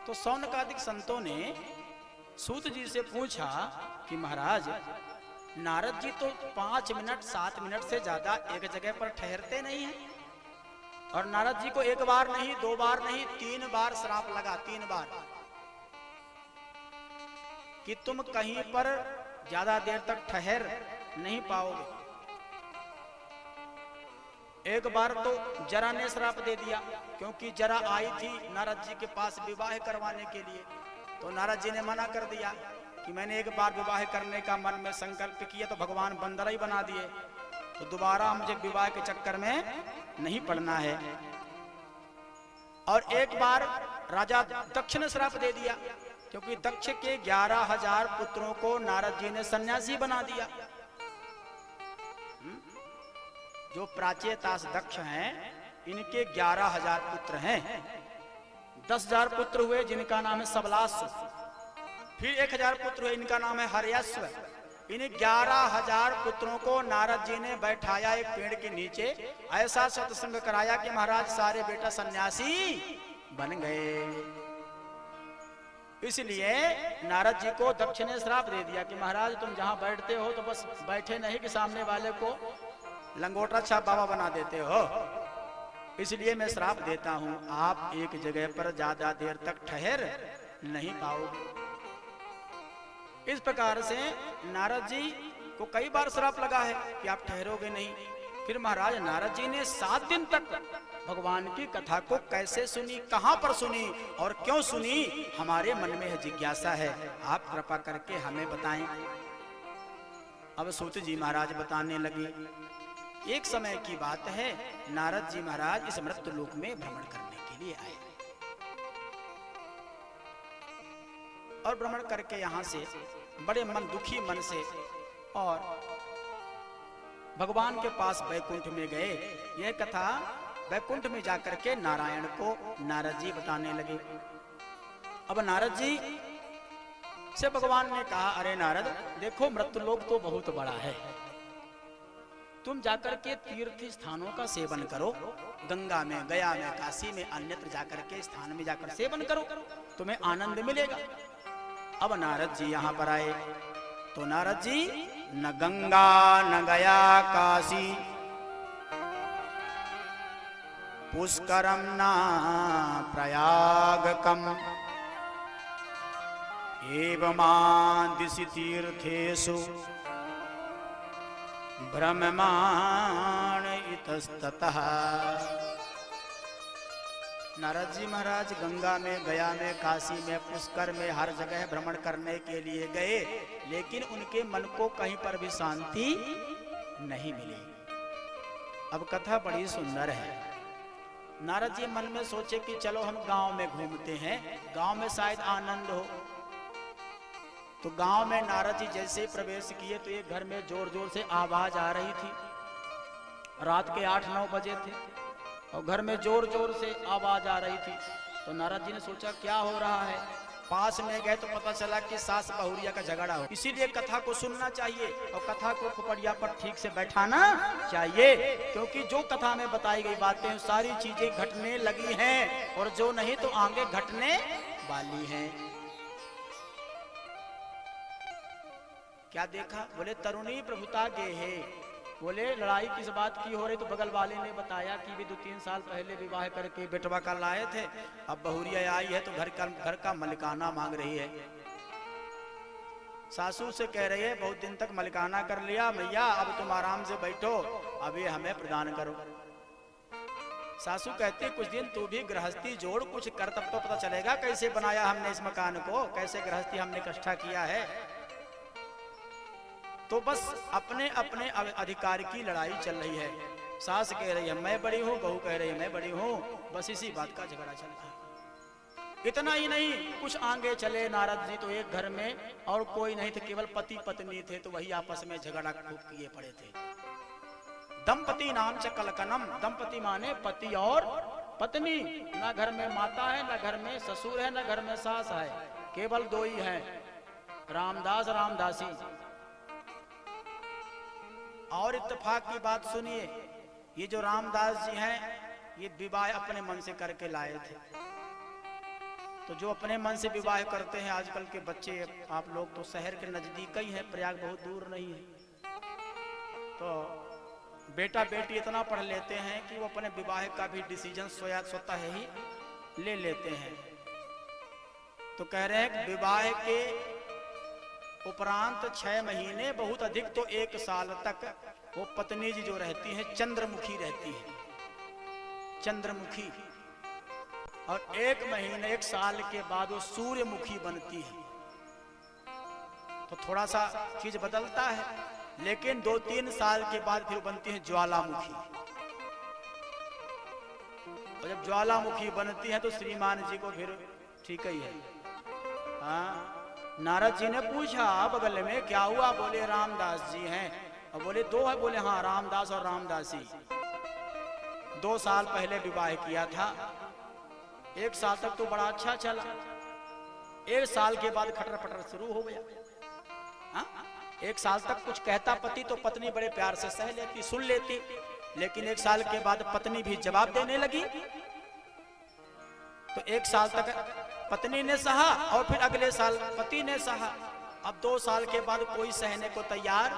तो शौनकादिक संतों ने सूत जी से पूछा कि महाराज, नारद जी तो 5 मिनट 7 मिनट से ज्यादा एक जगह पर ठहरते नहीं हैं, और नारद जी को एक बार नहीं, 2 बार नहीं, 3 बार श्राप लगा, 3 बार कि तुम कहीं पर ज्यादा देर तक ठहर नहीं पाओगे। एक बार तो जरा ने श्राप दे दिया, क्योंकि जरा आई थी नारद जी के पास विवाह करवाने के लिए, तो नारद जी ने मना कर दिया कि मैंने एक बार विवाह करने का मन में संकल्प किया तो भगवान बंदर ही बना दिए, तो दोबारा मुझे विवाह के चक्कर में नहीं पड़ना है। और एक बार राजा दक्ष ने श्राप दे दिया, क्योंकि दक्ष के 11,000 पुत्रों को नारद जी ने सन्यासी बना दिया। जो प्राचेतास दक्ष हैं, इनके 11,000 पुत्र हैं। 10,000 पुत्र हुए जिनका नाम है सबलास्व, फिर 1,000 पुत्र हुए इनका नाम है हर्यस्व। इन 11,000 पुत्रों को नारद जी ने बैठाया एक पेड़ के नीचे, ऐसा सत्संग कराया कि महाराज सारे बेटा सन्यासी बन गए। इसलिए नारद जी को दक्ष ने श्राप दे दिया कि महाराज तुम जहां बैठते हो तो बस बैठे नहीं कि सामने वाले को लंगोटा छाप बाबा बना देते हो, इसलिए मैं श्राप देता हूं, आप एक जगह पर ज्यादा देर तक ठहर नहीं पाओगे। इस प्रकार से नारद जी को कई बार श्राप लगा है कि आप ठहरोगे नहीं। फिर महाराज नारद जी ने 7 दिन तक भगवान की कथा को कैसे सुनी, कहां पर सुनी और क्यों सुनी, हमारे मन में जिज्ञासा है, आप कृपा करके हमें बताएं। अब सूत जी महाराज बताने लगे। एक समय की बात है, नारद जी महाराज इस मृत्यु लोक में भ्रमण करने के लिए आए, और भ्रमण करके यहां से बड़े मन दुखी मन से और भगवान के पास वैकुंठ में गए। यह कथा वैकुंठ में जाकर के नारायण को नारद जी बताने लगे। अब नारद जी से भगवान ने कहा, अरे नारद देखो मृत्यु लोक तो बहुत बड़ा है, तुम जाकर के तीर्थ स्थानों का सेवन करो, गंगा में, गया में, काशी में, अन्यत्र जाकर के स्थान में जाकर सेवन करो, तुम्हें आनंद मिलेगा। अब नारद जी यहाँ पर आए तो नारद जी न गंगा न गया काशी, पुष्करम न प्रयागकम, एवमादिशि तीर्थेषु ब्रह्माण इतस्ततः। नारद जी महाराज गंगा में, गया में, काशी में, पुष्कर में, हर जगह भ्रमण करने के लिए गए, लेकिन उनके मन को कहीं पर भी शांति नहीं मिली। अब कथा बड़ी सुंदर है। नारद जी मन में सोचे कि चलो हम गांव में घूमते हैं, गांव में शायद आनंद हो। तो गांव में नारद जी जैसे ही प्रवेश किए तो एक घर में जोर जोर से आवाज आ रही थी। रात के 8-9 बजे थे और घर में जोर जोर से आवाज आ रही थी। तो नारद जी ने सोचा क्या हो रहा है। पास में गए तो पता चला कि सास बहुरिया का झगड़ा हो। इसीलिए कथा को सुनना चाहिए और कथा को खोपड़िया पर ठीक से बैठाना चाहिए, क्योंकि जो कथा में बताई गई बातें सारी चीजें घटने लगी हैं और जो नहीं तो आगे घटने वाली हैं। क्या देखा? बोले तरुणी प्रभुता गे है। बोले लड़ाई किस बात की हो रही? तो बगल वाले ने बताया कि भी 2-3 साल पहले विवाह करके बेटवा का लाए थे, अब बहुरिया आई है तो घर का मलिकाना मांग रही है। सासू से कह रही है बहुत दिन तक मलिकाना कर लिया मैया, अब तुम आराम से बैठो, अब ये हमें प्रदान करो। सासू कहती कुछ दिन तू भी गृहस्थी जोड़, कुछ कर तब तो पता चलेगा कैसे बनाया हमने इस मकान को, कैसे गृहस्थी हमने इकट्ठा किया है। तो बस अपने अपने अधिकार की लड़ाई चल रही है। सास कह रही है मैं बड़ी हूँ, बहू कह रही है मैं बड़ी हूँ, बस इसी बात का झगड़ा चल रहा है। इतना ही नहीं, कुछ आगे चले नारद जी तो एक घर में और कोई नहीं थे, केवल पति पत्नी थे, तो वही आपस में झगड़ा खूब किए पड़े थे। दंपति नाम च कलकनम, दंपति माने पति और पत्नी। ना घर में माता है, ना घर में ससुर है, ना घर में सास है, केवल 2 ही है, रामदास रामदासी। और इत्तेफाक की बात सुनिए, ये जो रामदास जी हैं ये विवाह अपने मन से करके लाए थे। तो जो अपने मन से विवाह करते हैं आजकल के बच्चे, आप लोग तो शहर के नजदीक ही है, प्रयाग बहुत दूर नहीं है, तो बेटा बेटी इतना पढ़ लेते हैं कि वो अपने विवाह का भी डिसीजन स्वतः ही ले लेते हैं। तो कह रहे हैं विवाह के उपरांत 6 महीने, बहुत अधिक तो 1 साल तक वो पत्नी जी जो रहती है चंद्रमुखी रहती है, चंद्रमुखी, और 1 महीने 1 साल के बाद वो सूर्यमुखी बनती है। तो थोड़ा सा चीज बदलता है, लेकिन 2-3 साल के बाद फिर बनती है ज्वालामुखी। और जब ज्वालामुखी बनती है तो श्रीमान जी को फिर ठीक ही है। हाँ, नारद जी ने पूछा बगल में क्या हुआ, बोले रामदास जी हैं, और बोले 2 है, बोले हाँ रामदास और रामदासी। 2 साल पहले विवाह किया था, 1 साल तक तो बड़ा अच्छा चला, 1 साल के बाद खटर पटर शुरू हो गया। हाँ? 1 साल तक कुछ कहता पति तो पत्नी बड़े प्यार से सह लेती, सुन लेती, लेकिन 1 साल के बाद पत्नी भी जवाब देने लगी। तो 1 साल तक पत्नी ने सहा और फिर अगले साल पति ने सहा। अब 2 साल के बाद कोई सहने को तैयार,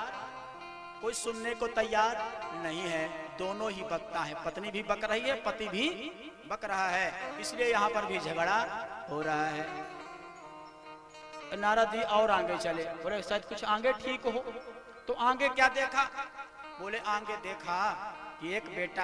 कोई सुनने को तैयार नहीं है, दोनों ही बकता है, पत्नी भी बक रही है, पति भी बक रहा है, इसलिए यहाँ पर भी झगड़ा हो रहा है। नारद जी और आगे चले, बोले शायद कुछ आगे ठीक हो। तो आगे क्या देखा, बोले आगे देखा कि एक बेटा है